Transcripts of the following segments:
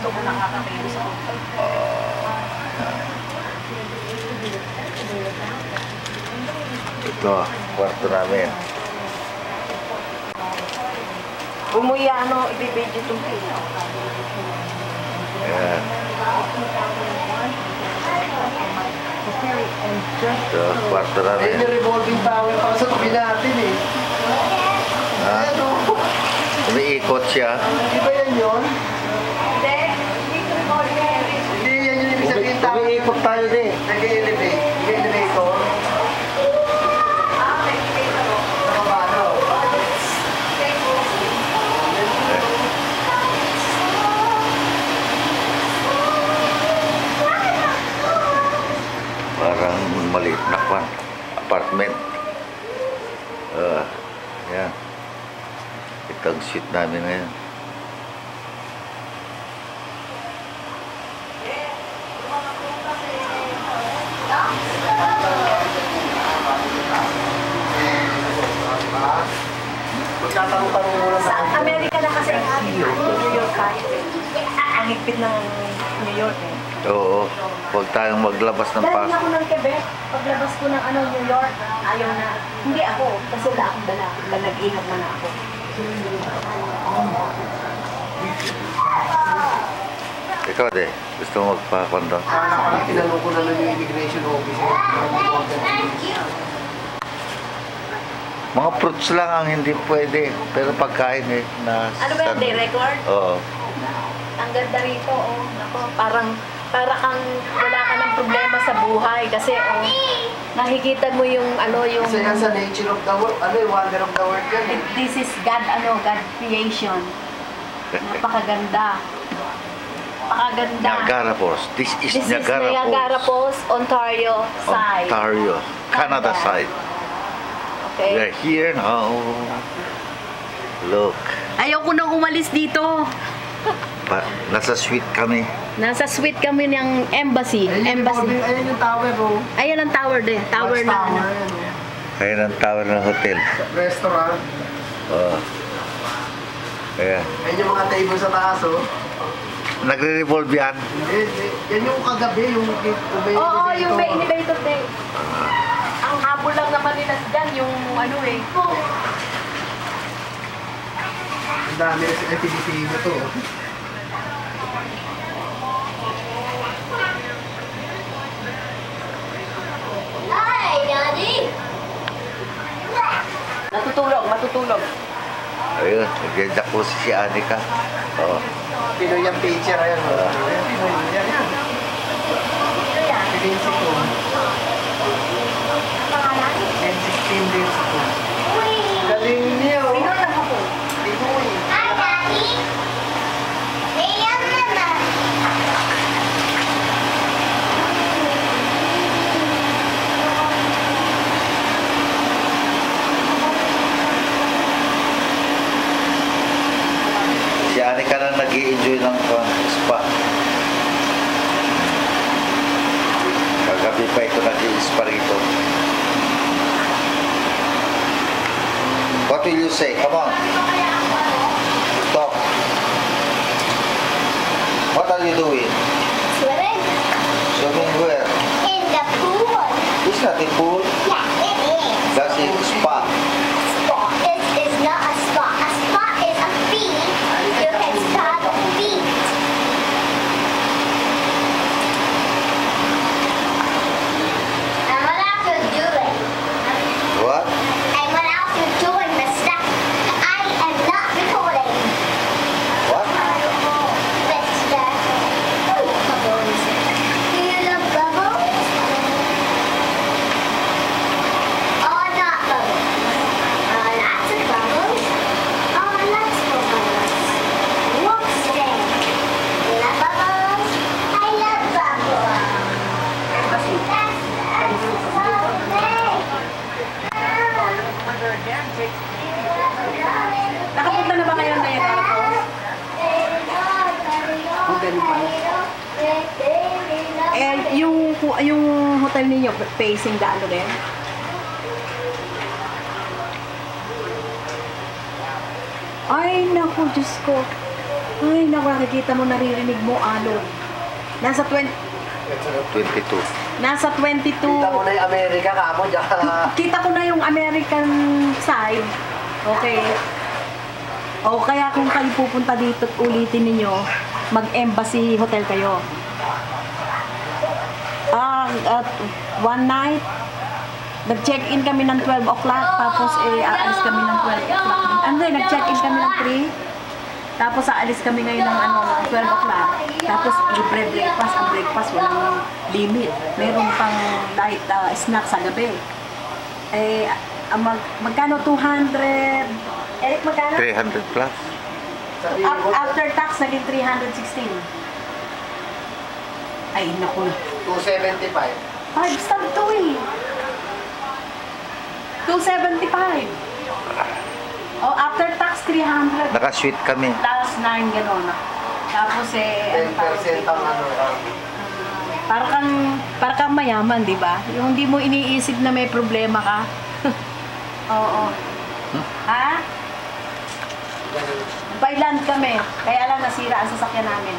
gusto ko nakakatayo sa hotel. Ito, kwarto namin. Umuya, ibibidyo itong pila. Ayan. Ito, kwarto namin. Ayun yung revolving tower para sa tabi natin eh. Ha? Umiikot siya. Di ba yan yun? Hindi, hindi ko Hindi yan yung ibig sabihin tower. Umiikot tayo din. Nag-elevate. Nag-elevator. Nakabano. Parang maliit na kwan. Apartment. Yan. Ito ang suite namin ngayon. Magtatanong-tanong muna Sa Amerika na kasi ang ating New York tayo. Ang higpit ng New York eh. Oo. Huwag tayong maglabas ng Dahil pasok. ako ng Quebec, paglabas ko ng New York, ayaw na. Hindi ako, kasi wala akong dala. Nag-ingat na ako. Ikaw de, gusto mo magpa-condo? Tinanong ko na lang yung immigration officer. Mga fruits lang ang hindi pwede. Pero pagkain eh. Ano ba yung day record? Oo. Ang ganda rito, oh. Nako, para kang wala ka ng problema sa buhay kasi nakikita mo yung yung Kasi yan sa nature of the world, wonder of the world yan. this is God creation. Napakaganda. Napakaganda. Niagara Falls. This is Niagara Falls, Ontario side. Ontario, Canada side. Okay. We're here now. Look. Ayoko nang umalis dito. Nasa suite kami. Nasa suite kami ng embassy. Ayun yung tower, oh. Ayan ang tower din. Tower na. Tower, yan, oh. Ayan ang tower ng hotel. Restaurant. Oo. Ayan. Ayun yung mga table sa taas, oh. Nagre-revolve yan. Hindi. Yan yung kagabi, yung Oo, yung may elevator day. Ang habol lang naman nila dyan, yung Ang dami na sa Pilipino to. Hi, Daddy! Matutulog. Ayun, nag-jacuzzi si Anika. Oo. Pinoy yung picture, ayan, oh. Pinoy, yan, yan. Pinsi ko. N16 din ko. Galing niyo. Pinoy lang ako. Pinoy. Hi, Daddy. Ayan naman. Si Anika lang nag-i-enjoy ng spa. Kagabi pa ito nag-i-spa rito. What will you say? Come on. Talk. What are you doing? Swimming Swimming where? in the pool. It's not a pool. Yeah, it is. That's a spa. Spa. This is not a spa. A spa is a feet. You can spa the feet. And what else you doing? What? And what else you doing, mister? I am not recording. What? Mister. Oh, bubbles. Do you love bubbles? Or not bubbles? Lots of bubbles. Or lots of bubbles. Whoops, then. Love bubbles. I love bubbles. That's so big. Nakapunta na ba kayo na Niagara Falls? Ang galing pala. Yung hotel ninyo, facing the ano rin? Ay, naku, Diyos ko. Ay, naku, nakikita mo, naririnig mo, alon. Nasa 22. 22. Kita mo na yung Amerika ka mo, diyan. Kita ko na yung American side. Okay. O kaya kung kayo pupunta dito at ulitin ninyo, mag-embassy hotel kayo. At one night, nag-check-in kami ng 12 o'clock, tapos aalis kami ng 12 o'clock. Hindi, nag-check-in kami ng 3. Tapos aalis kami ngayon ng 12 o'clock. Tapos libre breakfast. Ang breakfast walang limit. Meron pang light snack sa gabi. Magkano 200? Eric, magkano? 300 plus. After tax, naging 316. Ay, naku. 275. 5 star to eh. 275. Oh, after tax, 300. Naka-suite kami. Plus 9, gano'n. Tapos 10% ang ano. para kang mayaman, di ba? Yung hindi mo iniisip na may problema ka. Oo. Ha? By land kami. Kaya lang nasira ang sasakyan namin.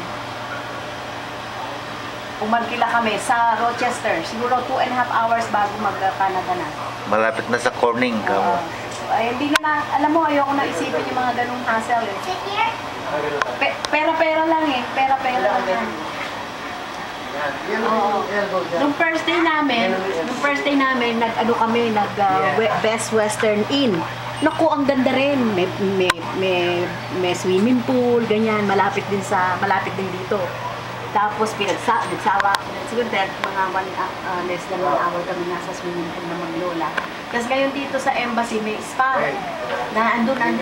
Umarkila kami sa Rochester. Siguro 2.5 hours bago mag-Canada na. Malapit na sa Corning kamo. Ay, hindi na, alam mo, ayoko na isipin yung mga ganung hassle. Eh. Sit here. Pera-pera lang eh. Pera-pera lang yan. Yan Oo. yung elbow dyan. Nung first day namin, Best Western Inn. Naku, ang ganda rin. May swimming pool, ganyan. Malapit din dito. Tapos nagsawa ako. Siguro mga less than 1 hour kami nasa swimming pool na maglola. Tapos ngayon dito sa embassy may spa na andun